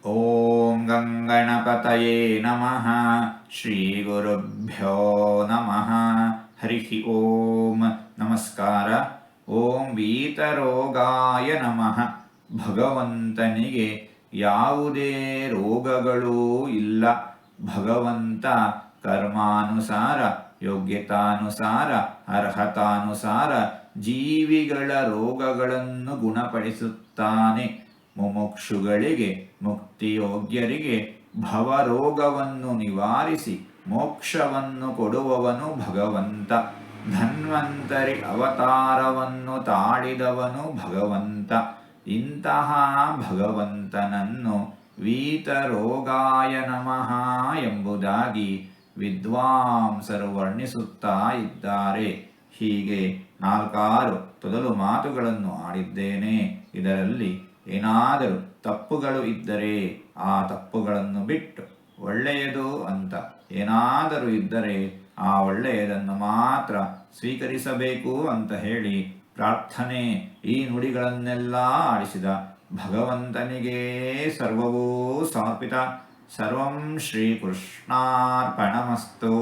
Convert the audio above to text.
ಓಂ ಗಂಗಣಪತಯೇ ನಮಃ. ಶ್ರೀ ಗುರುಭ್ಯೋ ನಮಃ. ಹರಿ ಓಂ. ನಮಸ್ಕಾರ. ಓಂ ವೀತರೋಗಾಯ ನಮಃ. ಭಗವಂತನಿಗೆ ಯಾವುದೇ ರೋಗಗಳೂ ಇಲ್ಲ. ಭಗವಂತ ಕರ್ಮಾನುಸಾರ, ಯೋಗ್ಯತಾನುಸಾರ, ಅರ್ಹತಾನುಸಾರ ಜೀವಿಗಳ ರೋಗಗಳನ್ನು ಗುಣಪಡಿಸುತ್ತಾನೆ. ಮುಮುಕ್ಷುಗಳಿಗೆ, ಮುಕ್ತಿಯೋಗ್ಯರಿಗೆ ಭವರೋಗವನ್ನು ನಿವಾರಿಸಿ ಮೋಕ್ಷವನ್ನು ಕೊಡುವವನು ಭಗವಂತ. ಧನ್ವಂತರಿ ಅವತಾರವನ್ನು ತಾಳಿದವನು ಭಗವಂತ. ಇಂತಹ ಭಗವಂತನನ್ನು ವೀತರೋಗಾಯ ನಮಃ ಎಂಬುದಾಗಿ ವಿದ್ವಾಂಸರು ವರ್ಣಿಸುತ್ತಾ ಇದ್ದಾರೆ. ಹೀಗೆ 4 ತೊದಲು ಮಾತುಗಳನ್ನು ಆಡಿದ್ದೇನೆ. ಇದರಲ್ಲಿ ಏನಾದರೂ ತಪ್ಪುಗಳು ಇದ್ದರೆ ಆ ತಪ್ಪುಗಳನ್ನು ಬಿಟ್ಟು ಒಳ್ಳೆಯದು ಅಂತ ಏನಾದರೂ ಇದ್ದರೆ ಆ ಒಳ್ಳೆಯದನ್ನು ಮಾತ್ರ ಸ್ವೀಕರಿಸಬೇಕು ಅಂತ ಹೇಳಿ ಪ್ರಾರ್ಥನೆ. ಈ ನುಡಿಗಳನ್ನೆಲ್ಲ ಆಡಿಸಿದ ಭಗವಂತನಿಗೇ ಸರ್ವವೂ ಸಮರ್ಪಿತ. ಸರ್ವಂ ಶ್ರೀಕೃಷ್ಣಾರ್ಪಣಮಸ್ತು.